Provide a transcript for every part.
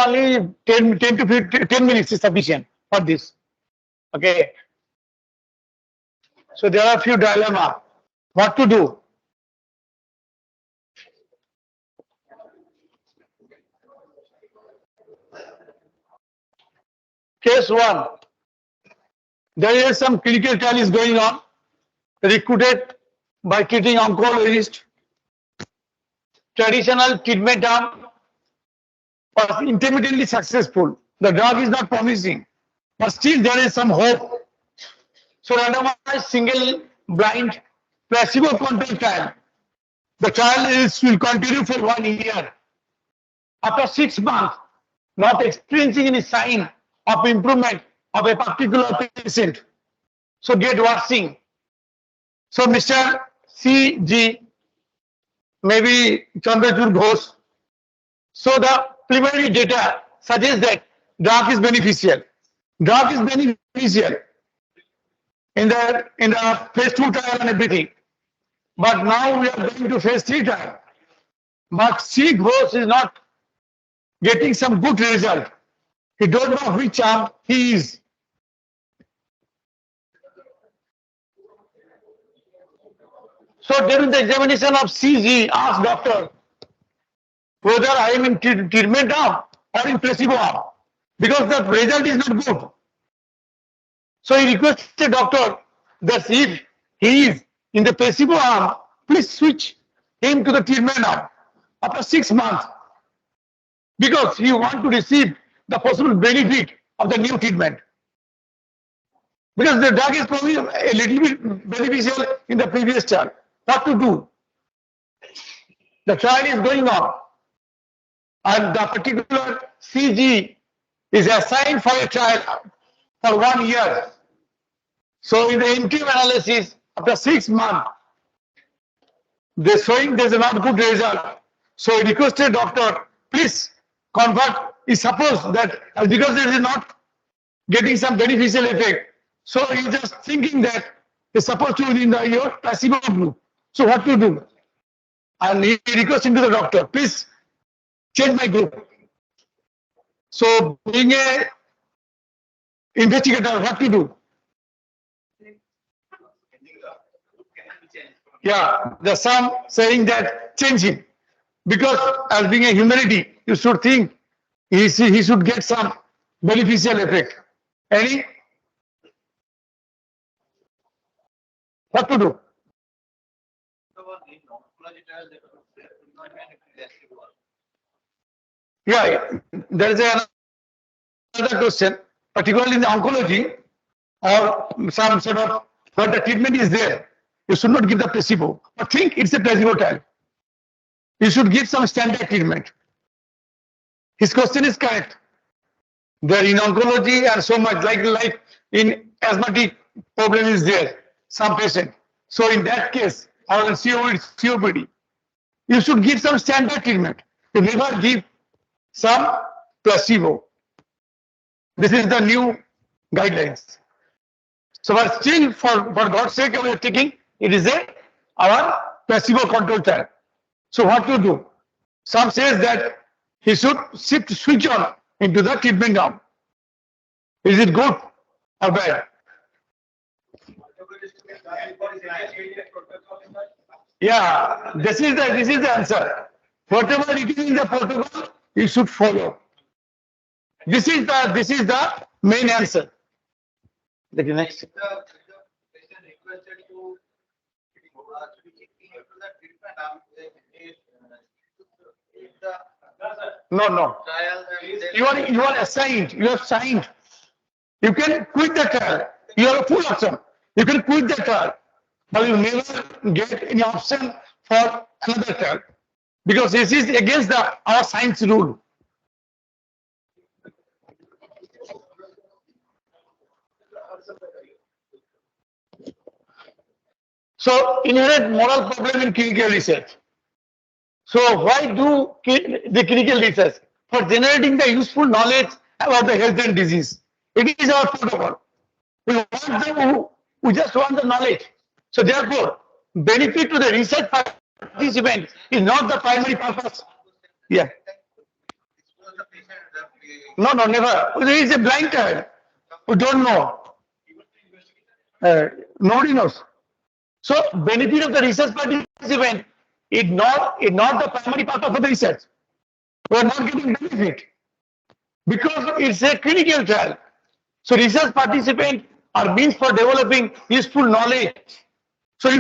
only 10 to 15, 10 minutes is sufficient for this. Okay. So there are a few dilemma. What to do? Case 1. There is some clinical trial is going on, recruited by treating oncologist. Traditional treatment arm was intermittently successful. The drug is not promising, but still there is some hope. So randomized single blind placebo controlled trial. The trial will continue for 1 year. After 6 months, not experiencing any sign of improvement of a particular patient, so get worsening. So Mr. C.G. maybe Chandrachud Ghosh. So the preliminary data suggests that drug is beneficial. Drug is beneficial in the phase 2 trial and everything. But now we are going to phase 3 trial. But C. Ghosh is not getting some good result. He don't know which arm he is. So during the examination of CG, asked doctor whether I am in treatment arm or in placebo arm, because the result is not good. So he requested doctor that if he is in the placebo arm, please switch him to the treatment arm after 6 months, because he want to receive the possible benefit of the new treatment. Because the drug is probably a little bit beneficial in the previous trial. What to do? The trial is going on, and the particular CG is assigned for a trial for 1 year. So in the interim analysis, after 6 months, they're showing there's a not good result. So he requested doctor, please convert. He supposed that because there is not getting some beneficial effect, so he's just thinking that he's supposed to be in your placebo group. So what to do? And he requested to the doctor, please change my group. So being a investigator, what to do? Yeah, there's some saying that change him, because as being a humanity, you should think he should get some beneficial effect. Any? What to do? Yeah, there is another question, particularly in the oncology or some sort of when the treatment is there, you should not give the placebo. But think it's a placebo trial. You should give some standard treatment. His question is correct. There in oncology and so much like in asthmatic problem is there, some patient. So in that case, or in COPD, you should give some standard treatment. You never give some placebo. This is the new guidelines. So but still, for God's sake, we are taking it is our placebo control trial. So what to do? Some says that he should switch on into the treatment arm. Is it good or bad? Yeah, this is the answer. Whatever it is in the protocol, you should follow. This is the main answer. The next. No. You are assigned. You are signed. You can quit the trial. You have a full option. You can quit the trial, but you never get any option for another trial, because this is against our science rule. So inherent moral problem in clinical research. So why do the clinical research? For generating the useful knowledge about the health and disease. It is our protocol. We just want the knowledge. So therefore, benefit to the research participant is not the primary purpose. Yeah. No, no, never. There is a blind child who don't know. Nobody knows. So benefit of the research participant is not the primary purpose of the research. We are not getting benefit because it's a clinical trial. So research participant are means for developing useful knowledge. So he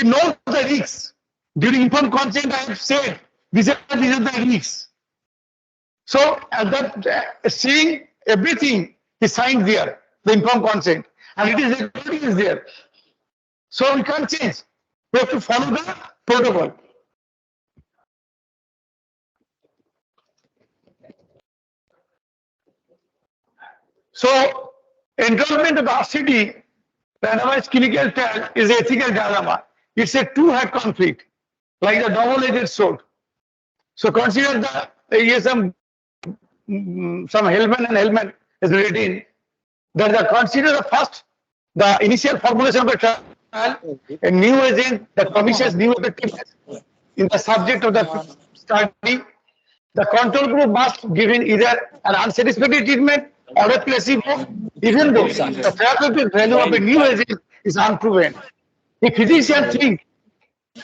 knows the risks. During informed consent, I have said these are the risks. So seeing everything is signed there, the informed consent, and it is recording is there. So we can't change. We have to follow the protocol. So enrollment of the RCT, randomized clinical trial, is an ethical dilemma. It's a two-head conflict, like the double-edged sword. So consider some Hellman and Hellman is written that consider the first, the initial formulation of the trial, a new agent that promises new effectiveness in the subject of the study. The control group must give in either an unsatisfactory treatment or a placebo, even though the therapeutic value of a new agent is unproven. If physicians think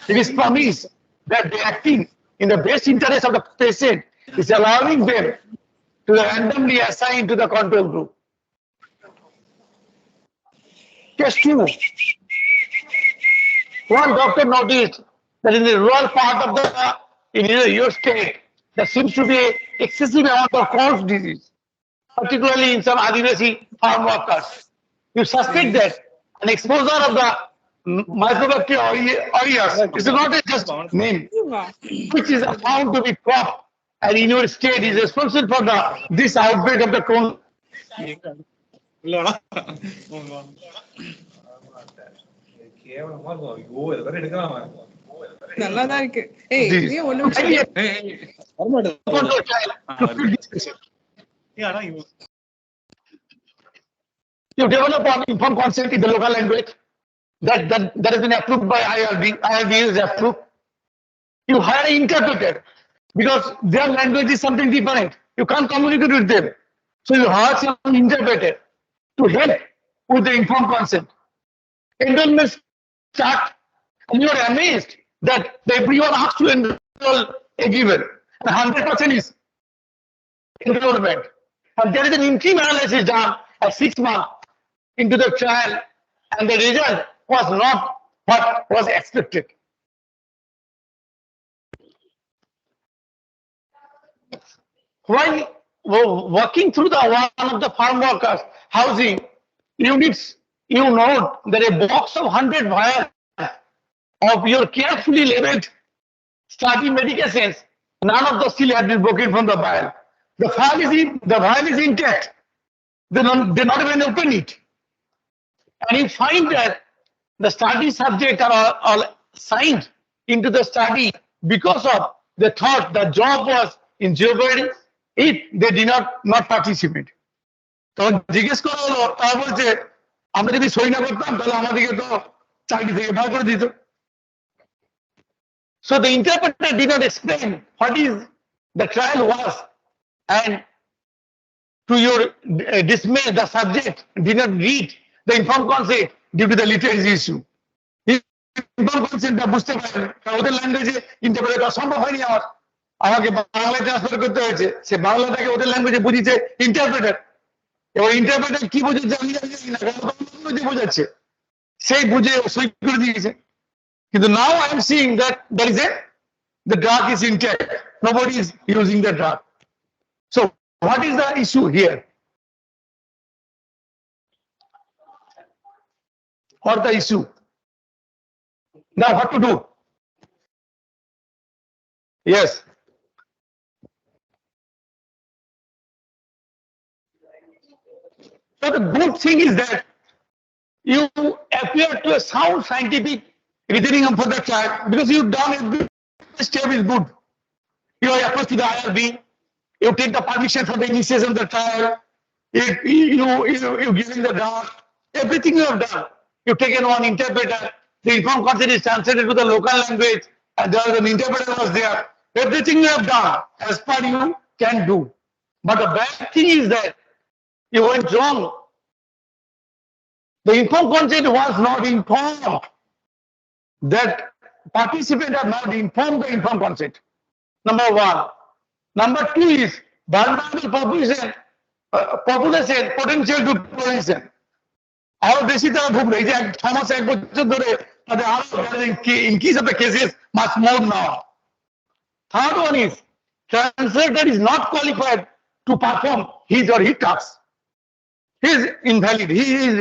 it is promised that they acting in the best interest of the patient is allowing them to randomly assign to the control group. Case 2. One doctor noticed that in the rural part of your state, there seems to be an excessive amount of Crohn's disease, particularly in some Adivasi farm workers. You suspect that an exposure of the Mycobacterium aureus is not a just name, which is found to be crop, and in your state is responsible for this outbreak of the Crohn's. நல்லாதான் இருக்கு. ஏய் நீ ஒண்ணும் You develop an informed consent in the local language that has been approved by IRB. IRB is approved. You hire an interpreter because their language is something different. You can't communicate with them. So you hire some interpreter to help with the informed consent. Enrollment start, and you are amazed that everyone has to enroll a given, and 100% is enrollment. And there is an interim analysis done at 6 months into the trial, and the result was not what was expected. While working through one of the farm workers' housing units, you note that a box of 100 vials of your carefully labeled starting medications, none of the seal had been broken from the vial. The vial is intact. They not even open it. And you find that the study subjects are all signed into the study because of the thought the job was in jeopardy if they did not participate. তখন জিজ্ঞেস করা হলো, তারা বলছে আমরা যদি সই না করতাম তাহলে আমাদেরকে তো চাকরি থেকে বার করে দিত। So the interpreter did not explain what is the trial was, and to your dismay, the subject did not read the informed consent due to the literacy issue. Informed consent বুঝতে পারেন, ওদের ল্যাঙ্গুয়েজে ইন্টারপ্রেট করা সম্ভব হয়নি আমাকে বাংলায় transfer করতে হয়েছে। সে বাংলাটাকে ওদের ল্যাঙ্গুয়েজে বুঝিয়েছে ইন্টারপ্রেটার, এবং ইন্টারপ্রেটার কি বুঝেছে আমি জানি না, কারণ বোঝাচ্ছে সেই বুঝে সই করে দিয়েছে। কিন্তু now I am seeing that the drug is intact. Nobody is using the drug. So what is the issue here? What the issue? Now what to do? Yes. So the good thing is that you appear to a sound scientific reasoning for the child, because you've done every step is good. You are approached to the IRB, you take the permission for the initiation of the trial, you giving the draft, everything you have done. You've taken one interpreter, the informed consent is translated to the local language, and there was an interpreter was there. Everything you have done as per you can do. But the bad thing is that you went wrong. The informed consent was not informed. That participants are not informed the informed consent. Number one. Number two is vulnerable population, potential to population. আরো বেশি তারা ভুগবে এই যে 6 মাস 1 বছর ধরে তাদের আরো increase of the cases much more now. Third one is translator is not qualified to perform his or his task. He is invalid. He is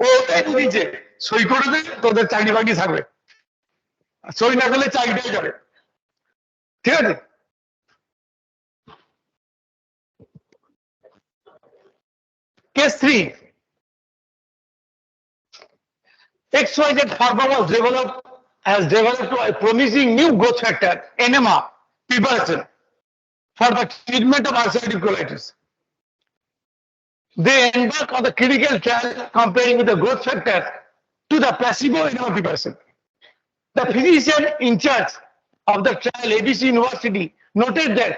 ও নিজে সই করে দেয় তোদের চাকরি বাকি থাকবে সই না করলে চাকরিটাই যাবে ঠিক আছে Case 3. XYZ farmer has developed a promising new growth factor, enema, preparation for the treatment of ulcerative colitis. They embark on the critical trial comparing with the growth factor to the placebo enema preparation. The physician in charge of the trial, ABC University, noted that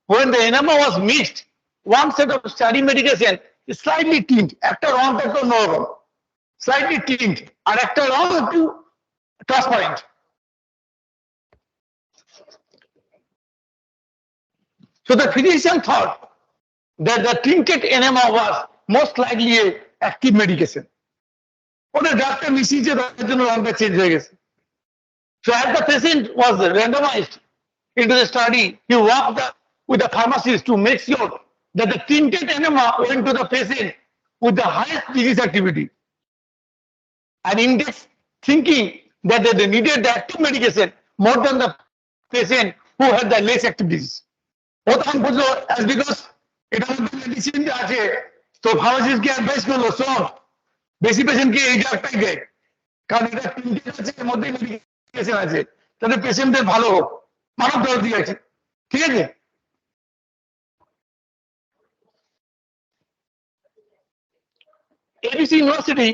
when the enema was mixed, one set of study medication is slightly tint, after one to normal, slightly tint, and after one to transparent. So the physician thought that the tinted enema was most likely a active medication. Or the doctor misses the change. So as the patient was randomized into the study, he worked with the pharmacist to make sure that the tinted enema went to the patient with the highest disease activity. And index thinking that they needed the active medication more than the patient who had the less active disease. As because it was the medicine so pharmacist can advise করলো so বেশি patient কে এই doctor দেয় কারণ এটা tinted আছে মধ্যে medication আছে তাহলে পেশেন্টদের ভালো হোক মানব দরদি আছে ঠিক আছে ABC University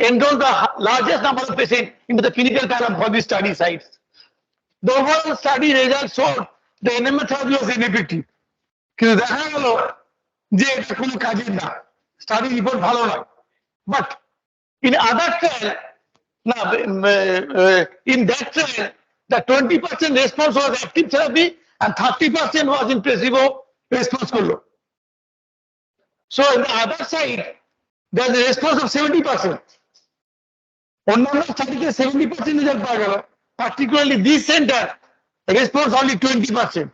enrolled the largest number of patients into the clinical trial for these study sites. The overall study results showed the enema therapy was ineffective. কিন্তু দেখা গেল যে এটা কোনো কাজের না স্টাডি রিপোর্ট ভালো নয় but in other trial in that trial the 20% response was active therapy and 30% was in placebo response করলো so in the other side there is a response of 70%. অন্যান্য স্টাডিতে 70% রেজাল্ট পাওয়া গেল particularly this center response only 20%.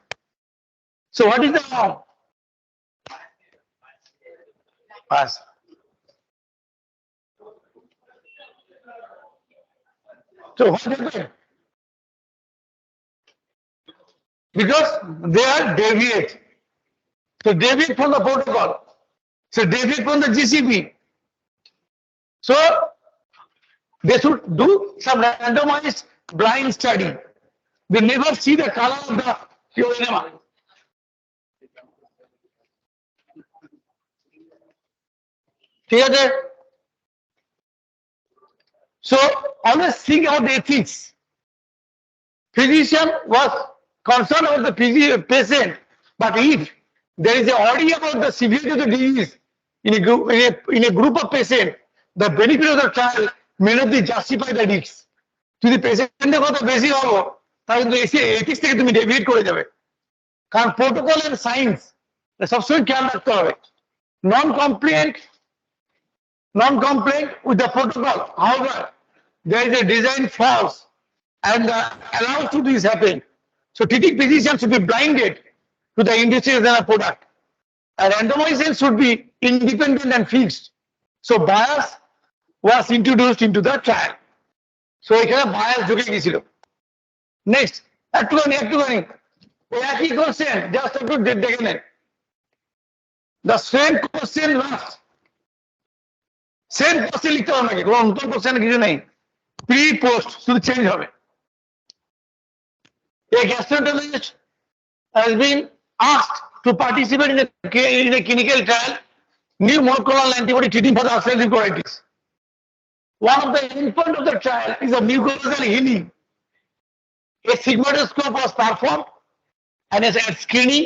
So what is the norm? Pass. So what happened? Because they are deviate. So deviate from the protocol. So deviate from the GCP. So they should do some randomized blind study. They never see the color of the pure enema. So always think about the ethics. Physician was concerned about the patient, but if there is a audio about the severity of the disease in a group of patients, the benefit of the trial may not be justify the risks. যদি পেশেন্টের কথা বেশি হলো তাহলে কিন্তু এসে ethics থেকে তুমি ডেভিয়েট করে যাবে কারণ প্রোটোকল এন্ড সায়েন্স সবসময় খেয়াল রাখতে হবে নন complaint with the protocol. However, there is a design flaws and allows to this happen. So treating physicians should be blinded to the industry and the product. And randomization should be independent and fixed. So bias was introduced into the trial. So এখানে bias ঢুকে গিয়েছিল next একটুখানি ওই একই question just একটু দেখে নেন the same question last same question লিখতে হবে নাকি কোনো নতুন কোশ্চেন কিছু নেই প্রি পোস্ট শুধু চেঞ্জ হবে A gastroenterologist has been asked to participate in a clinical trial new monoclonal antibody treating for the ulcerative colitis. One of the endpoints of the trial is a mucosal healing. A sigmoidoscope was performed and as screening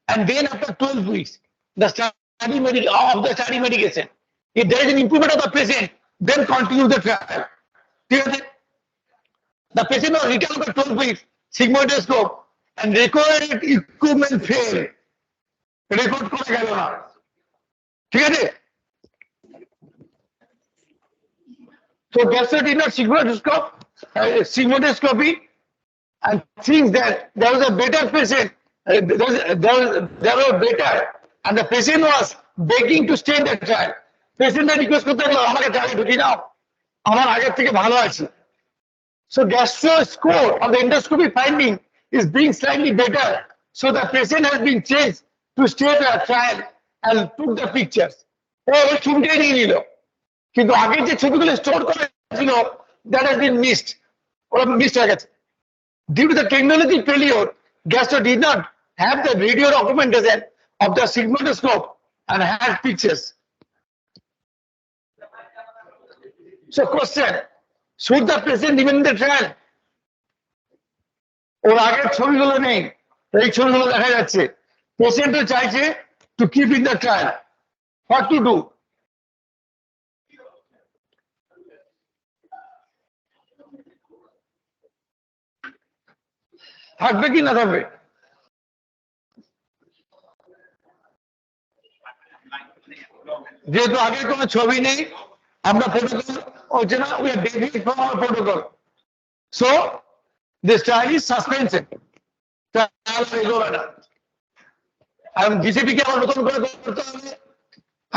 And then after 12 weeks, the of the study medication, if there is an improvement of the patient, then continue the trial. The patient was returned after 12 weeks, sigmoidoscope, and required equipment fail. Record করা গেল না। ঠিক আছে? So gastrointestinal sigmoidoscopy and thinks that there was a better patient, there was better, and the patient was begging to stay in the trial. Patient request করতে গেল আমাকে trial ঢুকিয়ে দাও, আমার আগের থেকে ভালো আছে। So gastro score of the endoscopy finding is being slightly better. So the patient has been changed to stay the trial and took the pictures. ওই ছবিটাই নিয়ে নিল, কিন্তু আগে যে ছবিগুলো স্টোর করা ছিল that has been missed. ওরা মিস হয়ে গেছে। Due to the technology failure, gastro did not have the video documentation of the sigmoidoscope and had pictures. So question, should the patient remain in the trial? ওর আগের ছবিগুলো নেই, এই ছবিগুলো দেখা যাচ্ছে। পেশেন্টও চাইছে to keep in the trial. What to do? থাকবে কি না থাকবে? যেহেতু আগের কোনো ছবি নেই, আমরা প্রোটোকল হচ্ছে না, we are deviating from our protocol. So this trial is suspension. Trial এগোবে না। And GCP কে আবার নতুন করে করতে হবে,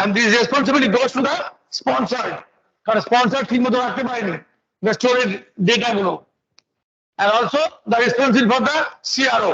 and this responsibility goes to the sponsor, কারণ স্পন্সর ঠিক মতো রাখতে পারেনি the storage data গুলো, and also the responsible for the CRO.